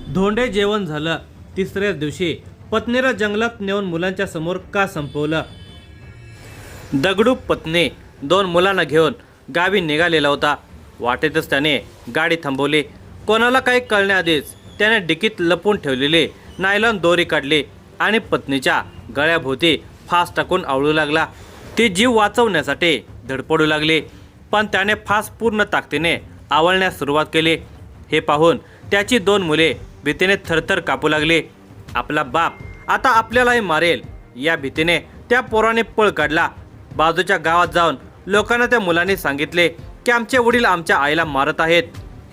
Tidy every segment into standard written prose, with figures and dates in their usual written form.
धोंडे जेवण झालं। तिसऱ्या दिवशी पत्नीला जंगलात नेऊन मुलांच्या समोर का संपवलं? दगडू पत्नी 2 मुलांना घेऊन गावी निघालेला होता। वाटेतच त्याने गाडी थांबवली। कोणाला काही कळण्याआधीच त्याने डिकीत लपवून ठेवलेली नायलॉन दोरी काढली आणि पत्नीच्या गळ्याभोवती फास टाकून आवळू लागला। ती जीव वाचवण्यासाठी धडपडू लागली, पण त्याने फास पूर्ण ताकदीने आवळण्यास सुरुवात केली। हे पाहून त्याची 2 मुले भीतीने थरथर कापू लागली। आपला बाप आता आपल्यालाही मारेल या भीतीने त्या पोराने पळ काढला। बाजूच्या गावात जाऊन लोकांना त्या मुलांनी सांगितले की आमचे वडील आमच्या आईला मारत आहेत।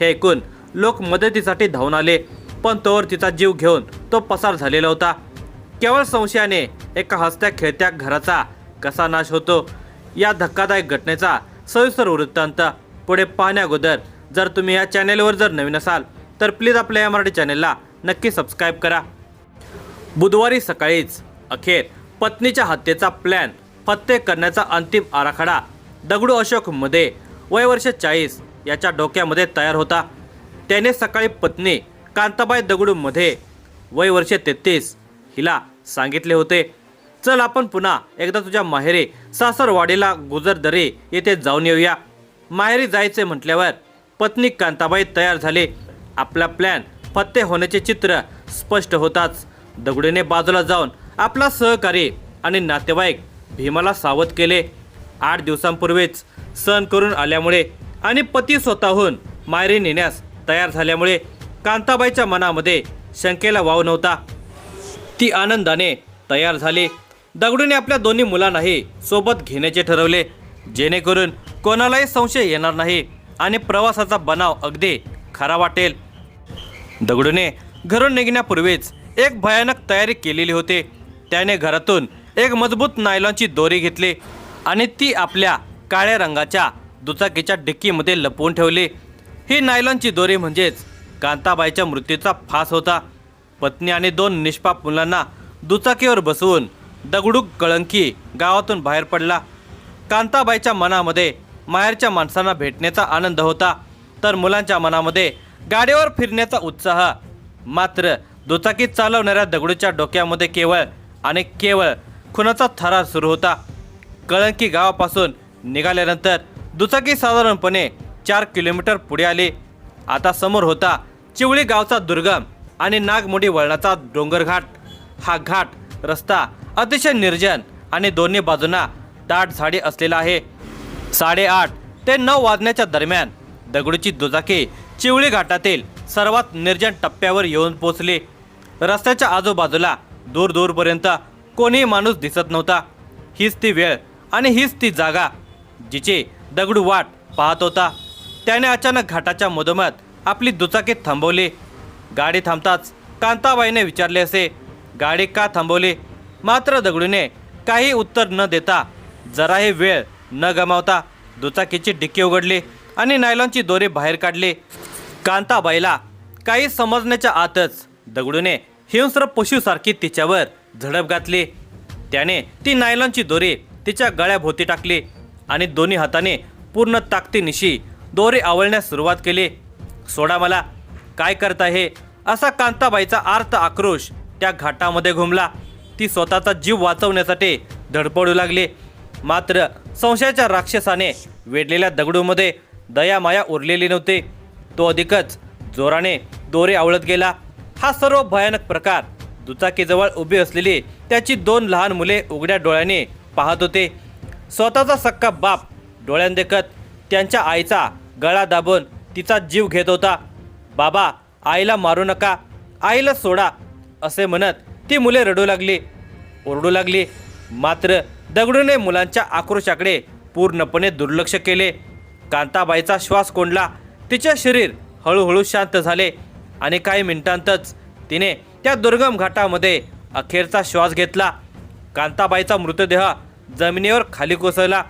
हे ऐकून लोक मदतीसाठी धावून आले, पण तोवर तिचा जीव घेऊन तो पसार झालेला होता। केवळ संशयाने एका हसत्या खेळत्या घराचा कसा नाश होतो या धक्कादायक घटनेचा सविस्तर वृत्तांत पुढे पाहण्याअगोदर जर तुम्ही या चॅनेलवर जर नवीन असाल तर प्लीज आपल्या या मराठी चॅनेलला नक्की सबस्क्राईब करा। बुधवारी सकाळीच अखेर पत्नीच्या हत्येचा प्लॅन फत्ते करण्याचा अंतिम आराखडा दगडू अशोक मध्ये वय वर्ष 40 याच्या डोक्यामध्ये तयार होता। त्याने सकाळी पत्नी कांताबाई दगडू मध्ये वय वर्ष 33 हिला सांगितले होते, चल आपण पुन्हा एकदा तुझ्या माहेरी सासरवाडीला गुजरदरी येथे जाऊन येऊया। माहेरी जायचे म्हटल्यावर पत्नी कांताबाई तयार झाली। आपला प्लॅन फत्ते होण्याचे चित्र स्पष्ट होताच दगडूने बाजूला जाऊन आपला सहकारी आणि नातेवाईक भीमाला सावध केले। 8 दिवसांपूर्वीच सण करून आल्यामुळे आणि पती स्वतःहून माहेरी नेण्यास तयार झाल्यामुळे कांताबाईच्या मनामध्ये शंकेला वाव नव्हता। ती आनंदाने तयार झाली। दगडूने आपल्या दोन्ही मुलांनाही सोबत घेण्याचे ठरवले, जेणेकरून कोणालाही संशय येणार नाही आणि प्रवासाचा बनाव अगदी खरा वाटेल। दगडूने घरून निघण्यापूर्वीच एक भयानक तयारी केलेली होती। त्याने घरातून एक मजबूत नायलॉनची दोरी घेतली आणि ती आपल्या काळ्या रंगाच्या दुचाकीच्या डिक्कीमध्ये लपवून ठेवली। ही नायलॉनची दोरी म्हणजेच कांताबाईच्या मृत्यूचा फास होता। पत्नी आणि 2 निष्पाप मुलांना दुचाकीवर बसवून दगडू कळंकी गावातून बाहेर पडला। कांताबाईच्या मनामध्ये माहेरच्या माणसांना भेटण्याचा आनंद होता, तर मुलांच्या मनामध्ये गाडीवर फिरण्याचा उत्साह। मात्र दुचाकी चालवणाऱ्या दगडूच्या डोक्यामध्ये केवळ आणि केवळ खुनाचा थरार सुरू होता। कळंकी गावापासून निघाल्यानंतर दुचाकी साधारणपणे 4 किलोमीटर पुढे आली। आता समोर होता चिवळी गावचा दुर्गम आणि नागमोडी वळणाचा डोंगरघाट। हा घाट रस्ता अतिशय निर्जन आणि दोन्ही बाजूंना दाट झाडी असलेला आहे। 8:30 ते 9 वाजण्याच्या दरम्यान दगडूची दुचाकी चिवळी घाटातील सर्वात निर्जन टप्प्यावर येऊन पोहोचली। रस्त्याच्या आजूबाजूला दूर दूरपर्यंत कोणीही माणूस दिसत नव्हता। हीच ती वेळ आणि हीच ती जागा जिची दगडू वाट पाहत होता। त्याने अचानक घाटाच्या मधोमध आपली दुचाकी थांबवली। गाडी थांबताच कांताबाईने विचारले असे, गाडी का थांबवली? मात्र दगडूने काही उत्तर न देता जराही वेळ न गमावता दुचाकीची डिक्की उघडली आणि नायलॉनची दोरी बाहेर काढली। कांताबाईला काही समजण्याच्या आतच दगडूने हिंस्र पशुसारखी तिच्यावर झडप घातली। त्याने ती नायलॉनची दोरी तिच्या गळ्याभोवती टाकली आणि दोन्ही हाताने पूर्ण ताकदीनिशी दोरी आवळण्यास सुरुवात केली। सोडा मला, काय करता हे? असा कांताबाईचा आर्त आक्रोश त्या घाटामध्ये घुमला। ती स्वतःचा जीव वाचवण्यासाठी धडपडू लागली, मात्र संशयाच्या राक्षसाने वेढलेल्या दगडूमध्ये दयामाया उरलेली नव्हती। तो अधिकच जोराने दोरे आवळत गेला। हा सर्व भयानक प्रकार दुचाकीजवळ उभी असलेली त्याची 2 लहान मुले उघड्या डोळ्याने पाहत होते। स्वतःचा सक्का बाप डोळ्यांदेखत त्यांच्या आईचा गळा दाबून तिचा जीव घेत होता। बाबा, आईला मारू नका, आईला सोडा असे म्हणत ती मुले रडू लागली, ओरडू लागली। मात्र दगडूने मुलांच्या आक्रोशाकडे पूर्णपणे दुर्लक्ष केले। कांताबाईचा श्वास कोंडला, तिचे शरीर हळूहळू शांत झाले आणि काही मिनिटांतच तिने त्या दुर्गम घाटामध्ये अखेरचा श्वास घेतला। कांताबाईचा मृतदेह जमिनीवर खाली कोसळला।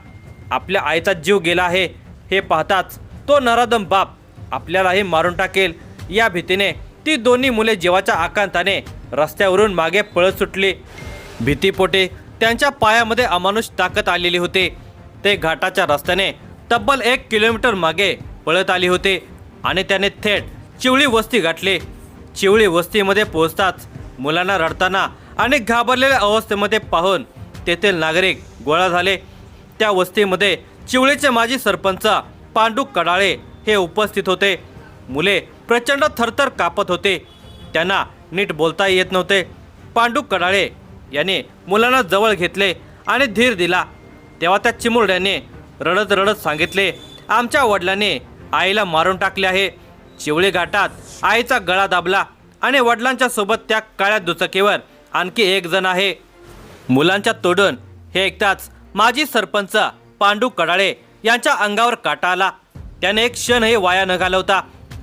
आपल्या आईचा जीव गेला आहे हे पाहताच तो नराधम बाप आपल्यालाही मारून टाकेल या भीतीने ती दोन्ही मुले जीवाच्या आकांताने रस्त्यावरून मागे पळत सुटली। भीतीपोटी त्यांच्या पायामध्ये अमानुष ताकद आलेली होती। ते घाटाच्या रस्त्याने तब्बल 1 किलोमीटर मागे पळत आली होते आणि त्याने थेट चिवळी वस्ती गाठली। चिवळी वस्तीमध्ये पोहोचताच मुलांना रडताना आणि घाबरलेल्या अवस्थेमध्ये पाहून तेथील नागरिक गोळा झाले। त्या वस्तीमध्ये चिवळीचे माजी सरपंच पांडू कडाळे हे उपस्थित होते। मुले प्रचंड थरथर कापत होते, त्यांना नीट बोलता येत नव्हते। पांडू कडाळे याने मुलांना जवळ घेतले आणि धीर दिला। तेव्हा त्या चिमुरड्याने रडत रडत सांगितले, आमच्या वडिलांनी आईला मारून टाकले आहे। चिवळी घाटात आईचा गळा दाबला आणि वडिलांच्या सोबत त्या काळ्या दुचाकीवर आणखी एक जण आहे। मुलांच्या तोडून हे ऐकताच माजी सरपंच पांडू कडाळे यांच्या अंगावर काटा आला। त्याने एक क्षणही वाया न घालवता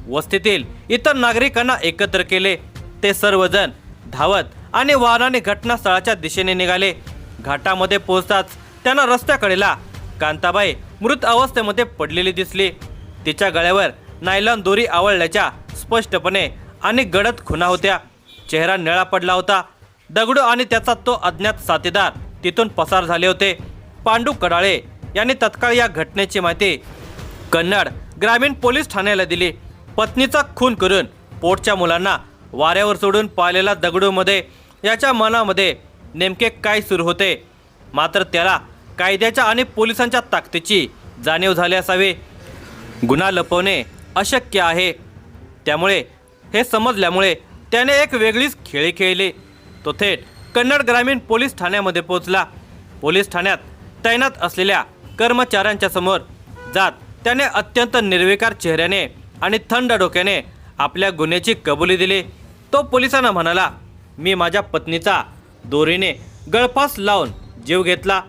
वस्तीतील इतर नागरिकांना एकत्र केले। ते सर्वजण धावत आणि वाहनाने घटनास्थळाच्या दिशेने निघाले। घाटामध्ये पोहोचताच त्यांना रस्त्याकडेला कांताबाई मृत अवस्थेमध्ये पडलेली दिसली। तिच्या गळ्यावर नायलॉन दोरी आवळल्याच्या स्पष्टपणे आणि गडद खुणा होत्या। चेहरा निळा पडला होता। दगडू आणि त्याचा तो अज्ञात साथीदार तिथून पसार झाले होते। पांडू कडाळे यांनी तत्काळ या घटनेची माहिती कन्नड ग्रामीण पोलीस ठाण्याला दिली। पत्नीचा खून करून पोटच्या मुलांना वाऱ्यावर सोडून पाहिलेला दगडूमध्ये याच्या मनामध्ये नेमके काय सुरू होते, मात्र त्याला कायद्याच्या आणि पोलिसांच्या ताकदीची जाणीव झाली असावी। गुन्हा लपवणे अशक्य आहे, त्यामुळे हे समजल्यामुळे त्याने एक वेगळीच खेळी खेळली। तो थेट कन्नड ग्रामीण पोलीस ठाण्यामध्ये पोहोचला। पोलीस ठाण्यात तैनात असलेल्या कर्मचाऱ्यांच्या समोर जात त्याने अत्यंत निर्विकार चेहऱ्याने आणि थंड डोक्याने आपल्या गुन्ह्याची कबुली दिली। तो पोलिसांना म्हणाला, मी माझ्या पत्नीचा दोरीने गळफास लावून जीव घेतला।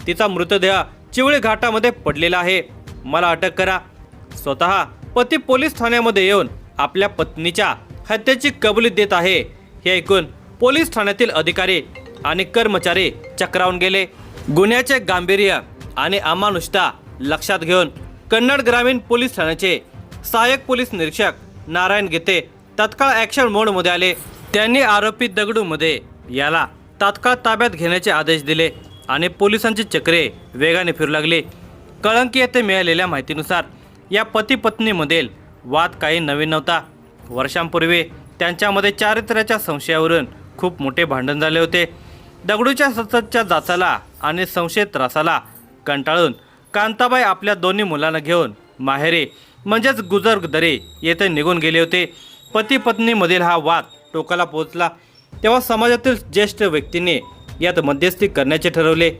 तिचा मृतदेह चिवळी घाटामध्ये पडलेला आहे। मला अटक करा। स्वतः पती पोलीस ठाण्यामध्ये येऊन आपल्या पत्नीच्या हत्येची कबुली देत आहे हे ऐकून पोलीस ठाण्यातील अधिकारी आणि कर्मचारी चक्रावून गेले। गुन्ह्याचे गांभीर्य आणि अमानुषता लक्षात घेऊन कन्नड ग्रामीण पोलीस ठाण्याचे सहाय्यक पोलीस निरीक्षक नारायण गीते तत्काळ ॲक्शन मोडमध्ये आले। त्यांनी आरोपी दगडूमध्ये याला तात्काळ ताब्यात घेण्याचे आदेश दिले आणि पोलिसांची चक्रे वेगाने फिरू लागली। कळंकी येथे मिळालेल्या माहितीनुसार या पती पत्नीमधील वाद काही नवीन नव्हता। वर्षांपूर्वी त्यांच्यामध्ये चारित्र्याच्या संशयावरून खूप मोठे भांडण झाले होते। दगडूच्या सततच्या जाचाला आणि संशय त्रासाला कंटाळून कांताबाई आपल्या दोन्ही मुलांना घेऊन माहेरी म्हणजेच गुजरदरी येथे निघून गेले होते। पती पत्नीमधील हा वाद टोकाला पोहोचला तेव्हा समाजातील ज्येष्ठ व्यक्तींनी यात मध्यस्थी करण्याचे ठरवले।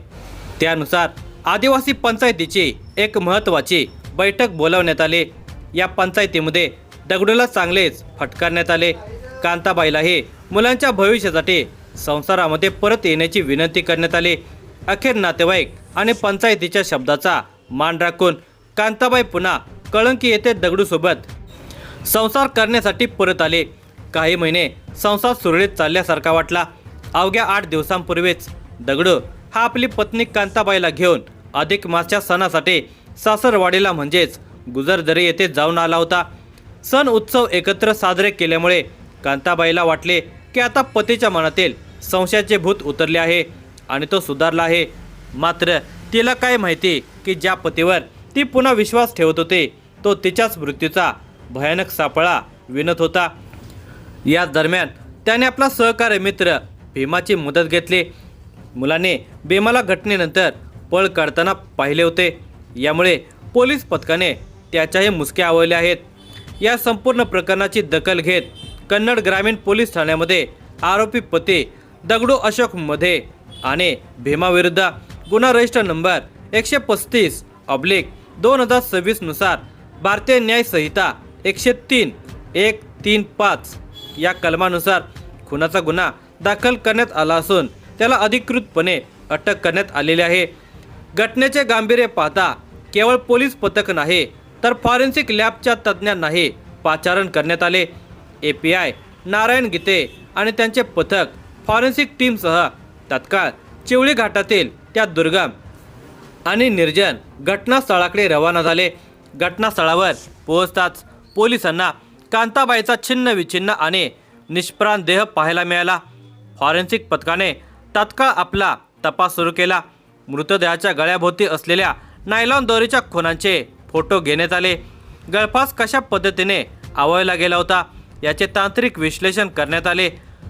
त्यानुसार आदिवासी पंचायतीची एक महत्त्वाची बैठक बोलावण्यात आली। या पंचायतीमध्ये दगडूला चांगलेच फटकारण्यात आले। कांताबाईलाही मुलांच्या भविष्यासाठी संसारामध्ये परत येण्याची विनंती करण्यात आली। अखेर नातेवाईक आणि पंचायतीच्या शब्दाचा मान राखून कांताबाई पुन्हा कळंकी येथे दगडूसोबत संसार करण्यासाठी परत आले। काही महिने संसार सुरळीत चालल्यासारखा वाटला। अवघ्या 8 दिवसांपूर्वीच दगडू हा आपली पत्नी कांताबाईला घेऊन अधिक मासच्या सणासाठी सासरवाडीला म्हणजेच गुजरदरी येथे जाऊन आला होता। सण उत्सव एकत्र साजरे केल्यामुळे कांताबाईला वाटले की आता पतीच्या मनातील संशयाचे भूत उतरले आहे आणि तो सुधारला आहे। मात्र तिला काय माहिती की ज्या पतीवर ती पुन्हा विश्वास ठेवत होते तो तिच्याच मृत्यूचा भयानक सापळा विणत होता। या दरम्यान त्याने आपला सहकारी मित्र भीमाची मदत घेतली। मुलाने भीमाला घटनेनंतर पळ काढताना पाहिले होते, यामुळे पोलीस पथकाने त्याच्याही मुसक्या आवळल्या आहेत। या संपूर्ण प्रकरणाची दखल घेत कन्नड ग्रामीण पोलीस ठाण्यामध्ये आरोपी पती दगडू अशोक मध्ये आणि भीमाविरुद्ध गुन्हा रजिस्टर नंबर 135/2026 नुसार भारतीय न्याय संहिता 103.135 या कलमानुसार खुनाचा गुन्हा दाखल करण्यात आला असून त्याला अधिकृतपणे अटक करण्यात आलेली आहे। घटनेचे गांभीर्य पाहता केवळ पोलीस पथक नाही तर फॉरेन्सिक लॅबच्या तज्ज्ञांनाही पाचारण करण्यात आले। API नारायण गीते आणि त्यांचे पथक फॉरेन्सिक टीमसह तत्काळ चिवळी घाटातील त्या दुर्गम आणि निर्जन घटनास्थळाकडे रवाना झाले। घटनास्थळावर पोहोचताच पोलिसांना कांताबाईचा छिन्न विछिन्न आणि निष्प्राण देह पाहायला मिळाला। फॉरेन्सिक पथकाने तात्काळ आपला तपास सुरू केला। मृतदेहाच्या गळ्याभोवती असलेल्या नायलॉन दोरीच्या खुणांचे फोटो घेण्यात आले। गळफास कशा पद्धतीने आवळला गेला होता याचे तांत्रिक विश्लेषण करण्यात आले.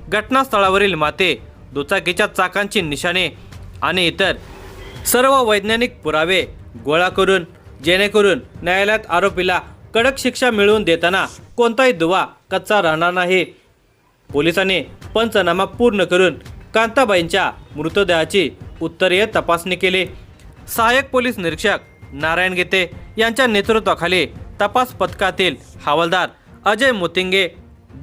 घटनास्थळावरील माते, दुचाकीच्या चाकांची निशाणे आणि इतर सर्व वैज्ञानिक पुरावे गोळा करून जेणेकरून न्यायालयात आरोपीला कडक शिक्षा मिळवून देताना कोणताही दुवा कच्चा राहणार नाही. पोलिसांनी पंचनामा पूर्ण करून कांताबाईंच्या मृतदेहाची उत्तरीय तपासणी केली. सहाय्यक पोलीस निरीक्षक नारायण गीते यांच्या नेतृत्वाखाली तपास पथकातील हवालदार अजय मुतिंगे,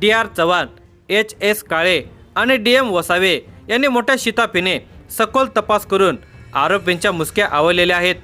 DR चव्हाण, HS काळे आणि DM वसावे यांनी मोठ्या शिताफीने सखोल तपास करून आरोपींच्या मुसक्या आवळलेल्या आहेत.